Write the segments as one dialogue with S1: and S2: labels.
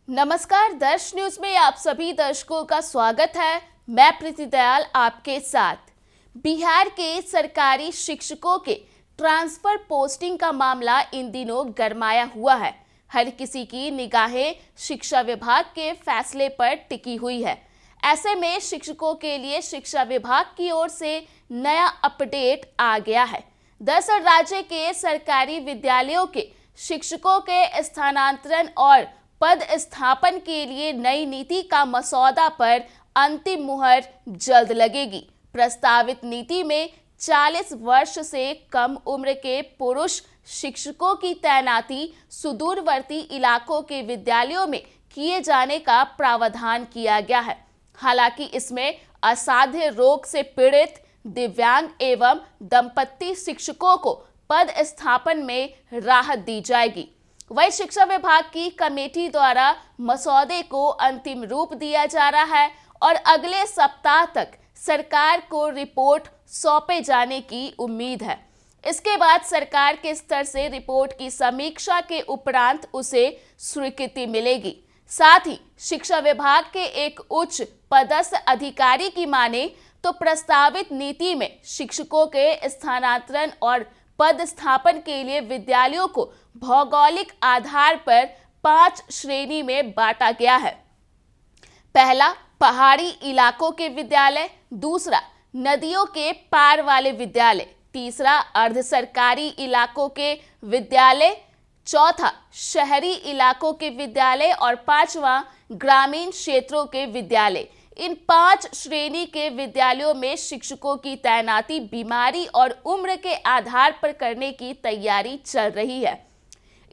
S1: नमस्कार, दर्श न्यूज में आप सभी दर्शकों का स्वागत है। मैं प्रीति दयाल आपके साथ। बिहार के सरकारी शिक्षकों के ट्रांसफर पोस्टिंग का मामला इन दिनों गरमाया हुआ है। हर किसी की निगाहें शिक्षा विभाग के फैसले पर टिकी हुई है। ऐसे में शिक्षकों के लिए शिक्षा विभाग की ओर से नया अपडेट आ गया है। दरअसल राज्य के सरकारी विद्यालयों के शिक्षकों के स्थानांतरण और पद स्थापन के लिए नई नीति का मसौदा पर अंतिम मुहर जल्द लगेगी। प्रस्तावित नीति में 40 वर्ष से कम उम्र के पुरुष शिक्षकों की तैनाती सुदूरवर्ती इलाकों के विद्यालयों में किए जाने का प्रावधान किया गया है। हालांकि इसमें असाध्य रोग से पीड़ित, दिव्यांग एवं दंपत्ति शिक्षकों को पद स्थापन में राहत दी जाएगी। वही शिक्षा विभाग की कमेटी द्वारा मसौदे को अंतिम रूप दिया जा रहा है और अगले सप्ताह तक सरकार को रिपोर्ट सौंपे जाने की उम्मीद है। इसके बाद सरकार के स्तर से रिपोर्ट की समीक्षा के उपरांत उसे स्वीकृति मिलेगी। साथ ही शिक्षा विभाग के एक उच्च पदस्थ अधिकारी की माने तो प्रस्तावित नीति में शिक्षकों के स्थानांतरण और पद स्थापन के लिए विद्यालयों को भौगोलिक आधार पर 5 श्रेणी में बांटा गया है। पहला, पहाड़ी इलाकों के विद्यालय। दूसरा, नदियों के पार वाले विद्यालय। तीसरा, अर्ध सरकारी इलाकों के विद्यालय। चौथा, शहरी इलाकों के विद्यालय और पांचवा, ग्रामीण क्षेत्रों के विद्यालय। इन 5 श्रेणी के विद्यालयों में शिक्षकों की तैनाती बीमारी और उम्र के आधार पर करने की तैयारी चल रही है।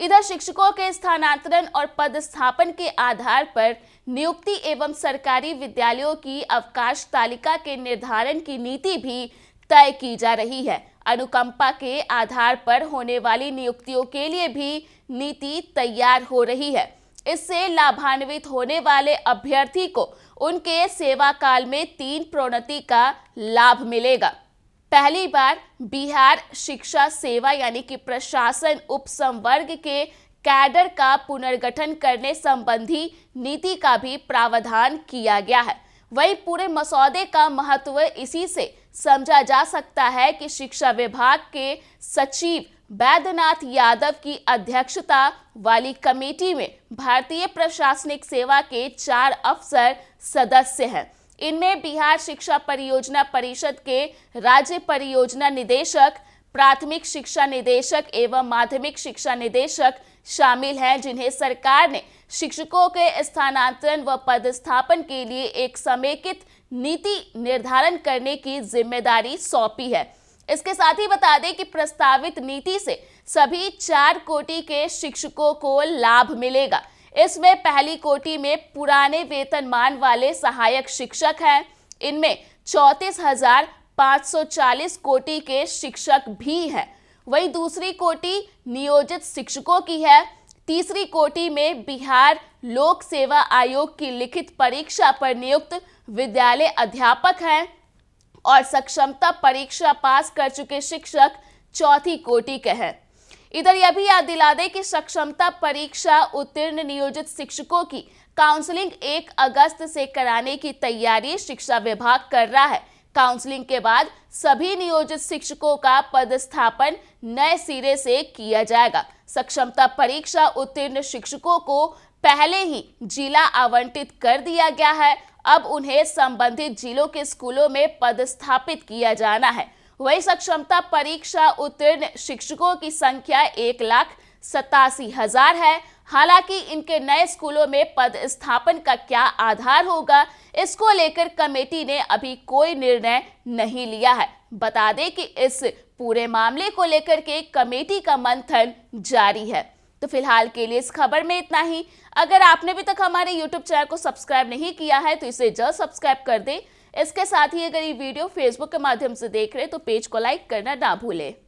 S1: इधर शिक्षकों के स्थानांतरण और पदस्थापन के आधार पर नियुक्ति एवं सरकारी विद्यालयों की अवकाश तालिका के निर्धारण की नीति भी तय की जा रही है। अनुकंपा के आधार पर होने वाली नियुक्तियों के लिए भी नीति तैयार हो रही है। इससे लाभान्वित होने वाले अभ्यर्थी को उनके सेवा काल में 3 प्रोन्नति का लाभ मिलेगा। पहली बार बिहार शिक्षा सेवा यानी कि प्रशासन उपसंवर्ग के कैडर का पुनर्गठन करने संबंधी नीति का भी प्रावधान किया गया है। वही पूरे मसौदे का महत्व इसी से समझा जा सकता है कि शिक्षा विभाग के सचिव बैद्यनाथ यादव की अध्यक्षता वाली कमेटी में भारतीय प्रशासनिक सेवा के 4 अफसर सदस्य हैं। इनमें बिहार शिक्षा परियोजना परिषद के राज्य परियोजना निदेशक, प्राथमिक शिक्षा निदेशक एवं माध्यमिक शिक्षा निदेशक शामिल हैं, जिन्हें सरकार ने शिक्षकों के स्थानांतरण व पदस्थापन के लिए एक समेकित नीति निर्धारण करने की जिम्मेदारी सौंपी है। इसके साथ ही बता दें कि प्रस्तावित नीति से सभी 4 कोटि के शिक्षकों को लाभ मिलेगा। इसमें पहली कोटि में पुराने वेतनमान वाले सहायक शिक्षक हैं। इनमें 34,540 कोटि के शिक्षक भी हैं। वहीं दूसरी कोटि नियोजित शिक्षकों की है। तीसरी कोटि में बिहार लोक सेवा आयोग की लिखित परीक्षा पर नियुक्त विद्यालय अध्यापक हैं और सक्षमता परीक्षा पास कर चुके शिक्षक चौथी कोटि के हैं। इधर यह भी याद दिला दें कि सक्षमता परीक्षा उत्तीर्ण नियोजित शिक्षकों की काउंसलिंग 1 अगस्त से कराने की तैयारी शिक्षा विभाग कर रहा है। काउंसलिंग के बाद सभी नियोजित शिक्षकों का पदस्थापन नए सिरे से किया जाएगा। सक्षमता परीक्षा उत्तीर्ण शिक्षकों को पहले ही जिला आवंटित कर दिया गया है। अब उन्हें संबंधित जिलों के स्कूलों में पदस्थापित किया जाना है। वही सक्षमता परीक्षा उत्तीर्ण शिक्षकों की संख्या 1,87,000 है। हालांकि इनके नए स्कूलों में पदस्थापन का क्या आधार होगा, इसको लेकर कमेटी ने अभी कोई निर्णय नहीं लिया है। बता दें कि इस पूरे मामले को लेकर के कमेटी का मंथन जारी है। तो फिलहाल के लिए इस खबर में इतना ही। अगर आपने अभी तक हमारे YouTube चैनल को सब्सक्राइब नहीं किया है तो इसे जल्द सब्सक्राइब कर दें। इसके साथ ही अगर ये वीडियो Facebook के माध्यम से देख रहे हैं तो पेज को लाइक करना ना भूलें।